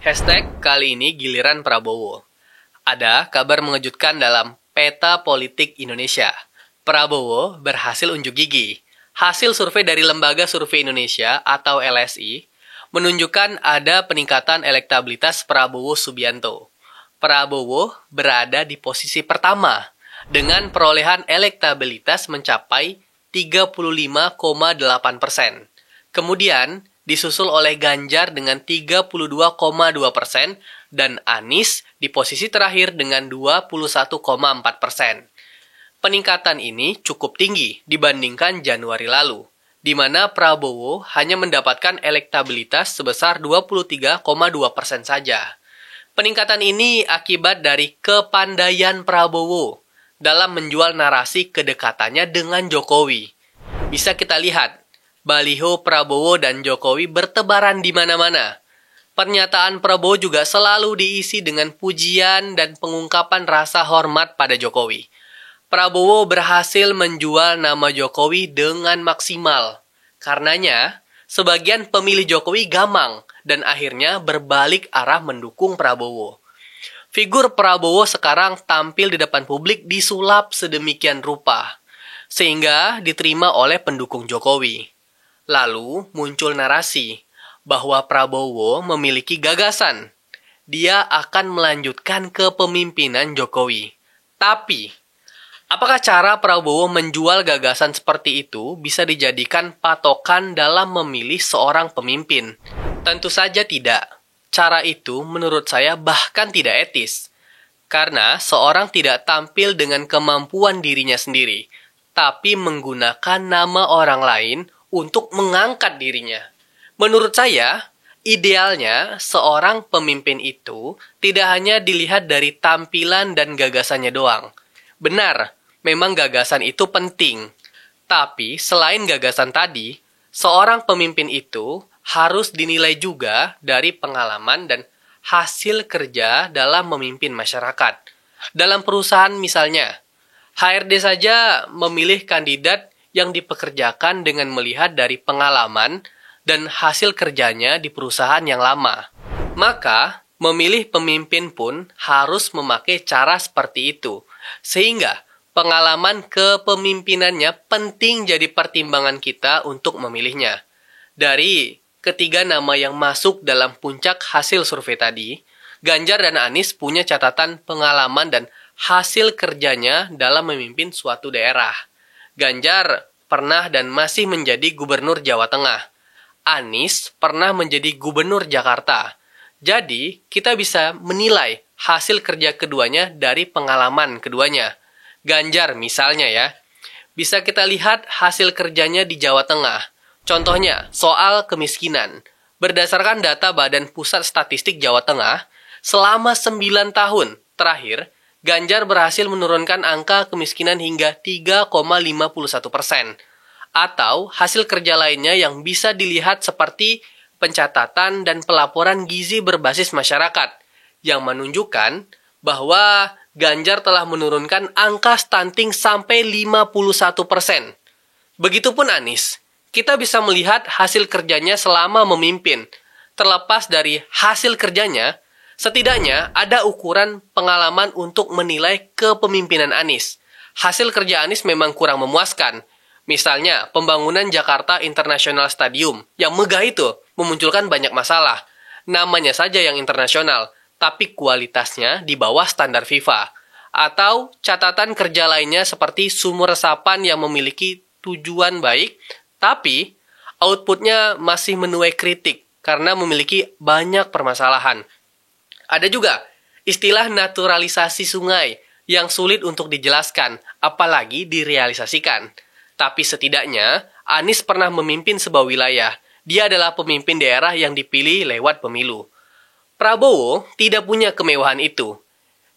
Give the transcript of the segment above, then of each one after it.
Hashtag kali ini giliran Prabowo. Ada kabar mengejutkan dalam peta politik Indonesia. Prabowo berhasil unjuk gigi. Hasil survei dari Lembaga Survei Indonesia atau LSI menunjukkan ada peningkatan elektabilitas Prabowo Subianto. Prabowo berada di posisi pertama dengan perolehan elektabilitas mencapai 35,8%. Kemudian disusul oleh Ganjar dengan 32,2% dan Anies di posisi terakhir dengan 21,4%. Peningkatan ini cukup tinggi dibandingkan Januari lalu, di mana Prabowo hanya mendapatkan elektabilitas sebesar 23,2% saja. Peningkatan ini akibat dari kepandaian Prabowo dalam menjual narasi kedekatannya dengan Jokowi. Bisa kita lihat, baliho Prabowo dan Jokowi bertebaran di mana-mana. Pernyataan Prabowo juga selalu diisi dengan pujian dan pengungkapan rasa hormat pada Jokowi. Prabowo berhasil menjual nama Jokowi dengan maksimal. Karenanya, sebagian pemilih Jokowi gamang dan akhirnya berbalik arah mendukung Prabowo. Figur Prabowo sekarang tampil di depan publik disulap sedemikian rupa, sehingga diterima oleh pendukung Jokowi. Lalu muncul narasi bahwa Prabowo memiliki gagasan. Dia akan melanjutkan kepemimpinan Jokowi. Tapi, apakah cara Prabowo menjual gagasan seperti itu bisa dijadikan patokan dalam memilih seorang pemimpin? Tentu saja tidak. Cara itu menurut saya bahkan tidak etis. Karena seorang tidak tampil dengan kemampuan dirinya sendiri, tapi menggunakan nama orang lain untuk mengangkat dirinya. Menurut saya, idealnya seorang pemimpin itu tidak hanya dilihat dari tampilan dan gagasannya doang. Benar, memang gagasan itu penting. Tapi selain gagasan tadi, seorang pemimpin itu harus dinilai juga dari pengalaman dan hasil kerja dalam memimpin masyarakat. Dalam perusahaan misalnya, HRD saja memilih kandidat yang dipekerjakan dengan melihat dari pengalaman dan hasil kerjanya di perusahaan yang lama. Maka, memilih pemimpin pun harus memakai cara seperti itu. Sehingga, pengalaman kepemimpinannya penting jadi pertimbangan kita untuk memilihnya. Dari ketiga nama yang masuk dalam puncak hasil survei tadi, Ganjar dan Anies punya catatan pengalaman dan hasil kerjanya dalam memimpin suatu daerah. Ganjar pernah dan masih menjadi gubernur Jawa Tengah. Anies pernah menjadi gubernur Jakarta. Jadi, kita bisa menilai hasil kerja keduanya dari pengalaman keduanya. Ganjar misalnya ya, bisa kita lihat hasil kerjanya di Jawa Tengah. Contohnya, soal kemiskinan. Berdasarkan data Badan Pusat Statistik Jawa Tengah, selama 9 tahun terakhir, Ganjar berhasil menurunkan angka kemiskinan hingga 3,51%. Atau hasil kerja lainnya yang bisa dilihat seperti pencatatan dan pelaporan gizi berbasis masyarakat, yang menunjukkan bahwa Ganjar telah menurunkan angka stunting sampai 51%. Begitupun Anies, kita bisa melihat hasil kerjanya selama memimpin. Terlepas dari hasil kerjanya, setidaknya ada ukuran pengalaman untuk menilai kepemimpinan Anies. Hasil kerja Anies memang kurang memuaskan. Misalnya, pembangunan Jakarta International Stadium yang megah itu memunculkan banyak masalah. Namanya saja yang internasional, tapi kualitasnya di bawah standar FIFA. Atau catatan kerja lainnya seperti sumur resapan yang memiliki tujuan baik, tapi outputnya masih menuai kritik karena memiliki banyak permasalahan. Ada juga istilah naturalisasi sungai yang sulit untuk dijelaskan, apalagi direalisasikan. Tapi setidaknya, Anies pernah memimpin sebuah wilayah. Dia adalah pemimpin daerah yang dipilih lewat pemilu. Prabowo tidak punya kemewahan itu.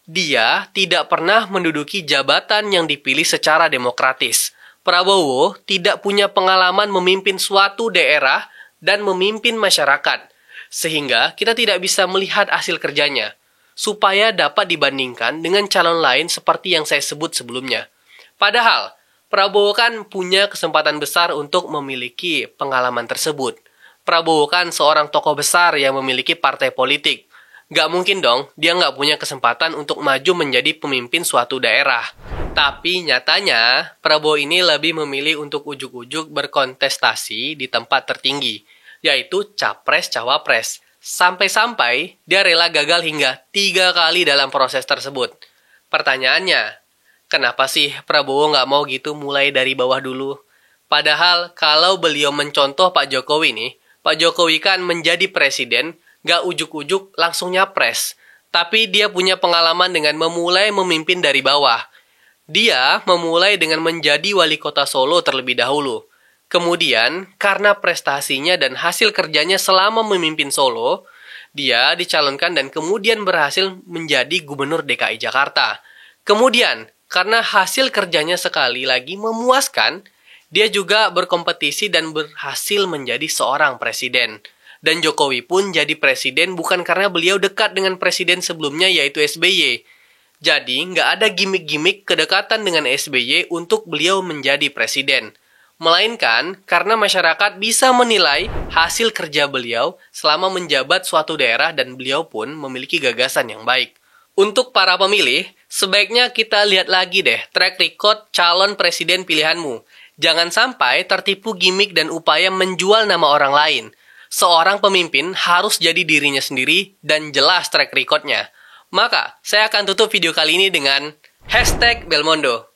Dia tidak pernah menduduki jabatan yang dipilih secara demokratis. Prabowo tidak punya pengalaman memimpin suatu daerah dan memimpin masyarakat. Sehingga kita tidak bisa melihat hasil kerjanya, supaya dapat dibandingkan dengan calon lain seperti yang saya sebut sebelumnya. Padahal, Prabowo kan punya kesempatan besar untuk memiliki pengalaman tersebut. Prabowo kan seorang tokoh besar yang memiliki partai politik. Nggak mungkin dong, dia nggak punya kesempatan untuk maju menjadi pemimpin suatu daerah. Tapi nyatanya, Prabowo ini lebih memilih untuk ujuk-ujuk berkontestasi di tempat tertinggi, yaitu Capres-Cawapres. Sampai-sampai, dia rela gagal hingga 3 kali dalam proses tersebut. Pertanyaannya, kenapa sih Prabowo nggak mau gitu mulai dari bawah dulu? Padahal kalau beliau mencontoh Pak Jokowi nih, Pak Jokowi kan menjadi presiden, nggak ujuk-ujuk langsung nyapres. Tapi dia punya pengalaman dengan memulai memimpin dari bawah. Dia memulai dengan menjadi wali kota Solo terlebih dahulu. Kemudian, karena prestasinya dan hasil kerjanya selama memimpin Solo, dia dicalonkan dan kemudian berhasil menjadi gubernur DKI Jakarta. Kemudian, karena hasil kerjanya sekali lagi memuaskan, dia juga berkompetisi dan berhasil menjadi seorang presiden. Dan Jokowi pun jadi presiden bukan karena beliau dekat dengan presiden sebelumnya yaitu SBY. Jadi nggak ada gimmick-gimmick kedekatan dengan SBY untuk beliau menjadi presiden. Melainkan karena masyarakat bisa menilai hasil kerja beliau selama menjabat suatu daerah dan beliau pun memiliki gagasan yang baik. Untuk para pemilih, sebaiknya kita lihat lagi deh track record calon presiden pilihanmu. Jangan sampai tertipu gimmick dan upaya menjual nama orang lain. Seorang pemimpin harus jadi dirinya sendiri dan jelas track record-nya. Maka, saya akan tutup video kali ini dengan #Belmondo.